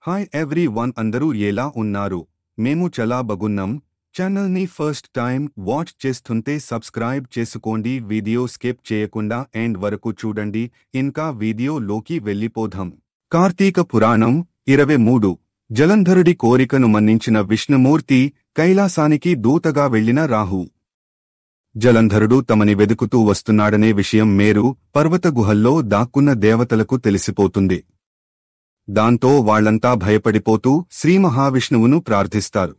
Hi everyone, అందరూ ఎలా ఉన్నారు? మేము చాలా బాగున్నాం. ఛానల్ని ఫస్ట్ టైం వాచ్ చేస్తుంటే సబ్స్క్రైబ్ చేసుకోండి. వీడియో స్కిప్ చేయకుండా ఎండ్ వరకు చూడండి. ఇంకా వీడియోలోకి వెళ్ళిపోదాం. కార్తీక పురాణం 23. జలంధరుడి కోరికను మన్నించిన విష్ణుమూర్తి కైలాసానికి దూతగా వెళ్లిన రాహు. జలంధరుడు తమని వెదుకుతూ వస్తున్నాడనే విషయం మేరు పర్వత గుహల్లో దాక్కున్న దేవతలకు తెలిసిపోతుంది. దాంతో వాళ్లంతా భయపడిపోతూ శ్రీమహావిష్ణువును ప్రార్థిస్తారు.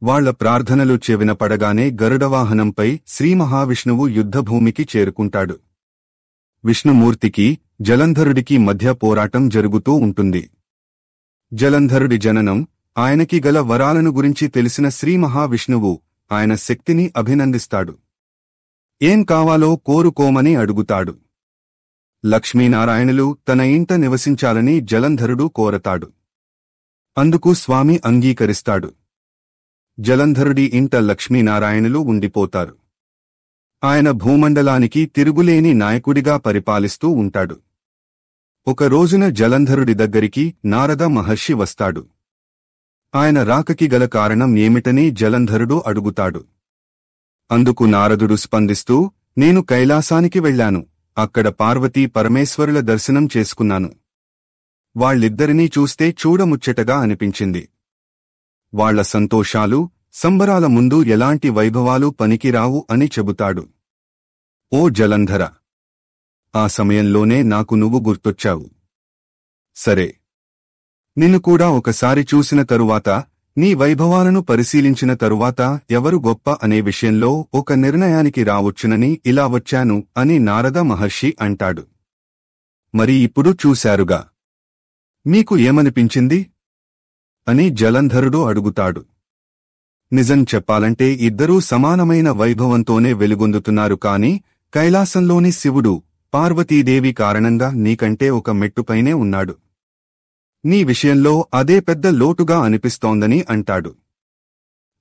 వాళ్ల ప్రార్థనలు చెవిన పడగానే గరుడవాహనంపై శ్రీమహావిష్ణువు యుద్ధభూమికి చేరుకుంటాడు. విష్ణుమూర్తికి జలంధరుడికి మధ్య పోరాటం జరుగుతూ ఉంటుంది. జలంధరుడి జననం, ఆయనకి గల వరాలను గురించి తెలిసిన శ్రీమహావిష్ణువు ఆయన శక్తిని అభినందిస్తాడు. ఏం కావాలో కోరుకోమని అడుగుతాడు. లక్ష్మీనారాయణులు తన ఇంట నివసించాలని జలంధరుడు కోరతాడు. అందుకు స్వామి అంగీకరిస్తాడు. జలంధరుడి ఇంట లక్ష్మీనారాయణులు ఉండిపోతారు. ఆయన భూమండలానికి తిరుగులేని నాయకుడిగా పరిపాలిస్తూ ఉంటాడు. ఒక రోజున జలంధరుడి దగ్గరికి నారద మహర్షి వస్తాడు. ఆయన రాకకి గల కారణం ఏమిటని జలంధరుడు అడుగుతాడు. అందుకు నారదుడు స్పందిస్తూ, నేను కైలాసానికి వెళ్లాను. అక్కడ పార్వతీ పరమేశ్వరుల దర్శనం చేసుకున్నాను. వాళ్ళిద్దరినీ చూస్తే చూడముచ్చటగా అనిపించింది. వాళ్ల సంతోషాలు, సంబరాల ముందు ఎలాంటి వైభవాలు పనికిరావు అని చెబుతాడు. ఓ జలంధర, ఆ సమయంలోనే నాకు నువ్వు గుర్తొచ్చావు. సరే, నిన్ను కూడా ఒకసారి చూసిన తరువాత, నీ వైభవాలను పరిశీలించిన తరువాత ఎవరు గొప్ప అనే విషయంలో ఒక నిర్ణయానికి రావచ్చునని ఇలా వచ్చాను అని నారద మహర్షి అంటాడు. మరి ఇప్పుడు చూశారుగా, మీకు ఏమనిపించింది అని జలంధరుడు అడుగుతాడు. నిజం చెప్పాలంటే ఇద్దరూ సమానమైన వైభవంతోనే వెలుగొందుతున్నారు. కాని కైలాసంలోని శివుడు పార్వతీదేవి కారణంగా నీకంటే ఒక మెట్టుపైనే ఉన్నాడు. నీ విషయంలో అదే పెద్ద లోటుగా అనిపిస్తోందని అంటాడు.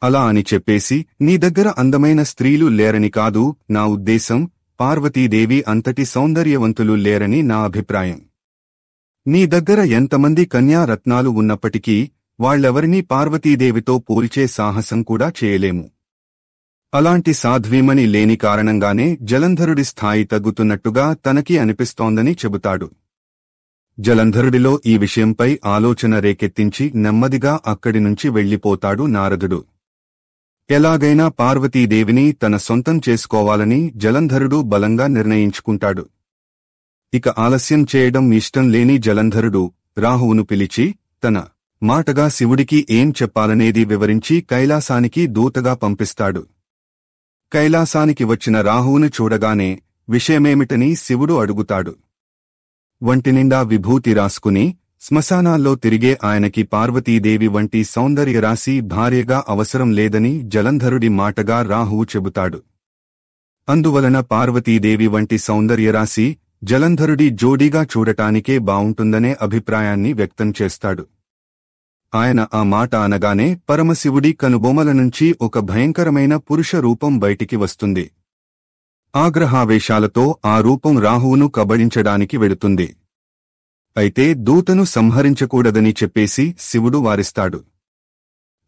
అలా అని చెప్పేసి నీ దగ్గర అందమైన స్త్రీలు లేరని కాదు నా ఉద్దేశం, పార్వతీదేవి అంతటి సౌందర్యవంతులు లేరని నా అభిప్రాయం. నీ దగ్గర ఎంతమంది కన్యారత్నాలు ఉన్నప్పటికీ వాళ్లెవరినీ పార్వతీదేవితో పోల్చే సాహసం కూడా చేయలేము. అలాంటి సాధ్వీమణి లేని కారణంగానే జలంధరుడి స్థాయి తగ్గుతున్నట్టుగా తనకి అనిపిస్తోందని చెబుతాడు. జలంధరుడిలో ఈ విషయంపై ఆలోచన రేకెత్తించి నెమ్మదిగా అక్కడి నుంచి వెళ్లిపోతాడు నారదుడు. ఎలాగైనా పార్వతీదేవిని తన సొంతం చేసుకోవాలని జలంధరుడు బలంగా నిర్ణయించుకుంటాడు. ఇక ఆలస్యం చేయడం ఇష్టం లేని జలంధరుడు రాహువును పిలిచి తన మాటగా శివుడికి ఏం చెప్పాలనేది వివరించి కైలాసానికి దూతగా పంపిస్తాడు. కైలాసానికి వచ్చిన రాహువును చూడగానే విషయమేమిటని శివుడు అడుగుతాడు. వంటినిండా విభూతి రాసుకుని శ్మశానాల్లో తిరిగే ఆయనకి పార్వతీదేవి వంటి సౌందర్యరాశి భార్యగా అవసరం లేదని జలంధరుడి మాటగా రాహువు చెబుతాడు. అందువలన పార్వతీదేవి వంటి సౌందర్యరాశి జలంధరుడి జోడీగా చూడటానికే బావుంటుందనే అభిప్రాయాన్ని వ్యక్తం చేస్తాడు. ఆయన ఆ మాట అనగానే పరమశివుడి కనుబొమల నుంచి ఒక భయంకరమైన పురుష రూపం బయటికి వస్తుంది. ఆగ్రహావేశాలతో ఆ రూపం రాహువును కబళించడానికి వెడుతుంది. అయితే దూతను సంహరించకూడదని చెప్పేసి శివుడు వారిస్తాడు.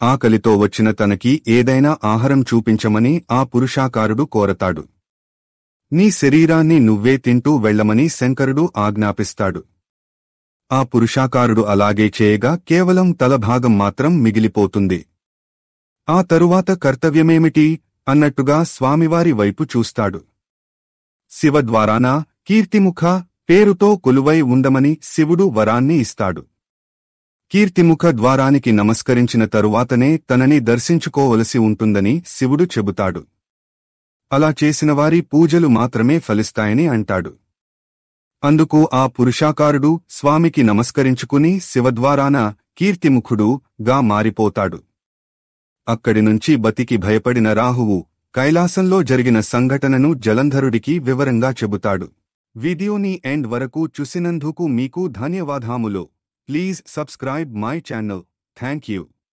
ఆకలితో వచ్చిన తనకి ఏదైనా ఆహారం చూపించమని ఆ పురుషాకారుడు కోరతాడు. నీ శరీరాన్ని నువ్వే తింటూ వెళ్లమని శంకరుడు ఆజ్ఞాపిస్తాడు. ఆ పురుషాకారుడు అలాగే చేయగా కేవలం తలభాగం మాత్రం మిగిలిపోతుంది. ఆ తరువాత కర్తవ్యమేమిటి అన్నట్టుగా స్వామివారి వైపు చూస్తాడు. శివద్వారాన కీర్తిముఖ పేరుతో కొలువై ఉండమని శివుడు వరాన్ని ఇస్తాడు. కీర్తిముఖ ద్వారానికి నమస్కరించిన తరువాతనే తనని దర్శించుకోవలసి ఉంటుందని శివుడు చెబుతాడు. అలా చేసినవారి పూజలు మాత్రమే ఫలిస్తాయని అంటాడు. అందుకు ఆ పురుషాకారుడు స్వామికి నమస్కరించుకుని శివద్వారాన కీర్తిముఖుడు గా మారిపోతాడు. అక్కడి నుంచి బతికి భయపడిన రాహువు కైలాసంలో జరిగిన సంఘటనను జలంధరుడికి వివరంగా చెబుతాడు. వీడియోని ఎండ్ వరకు చూసినందుకు మీకు ధన్యవాదాములు. Please subscribe my channel. Thank you.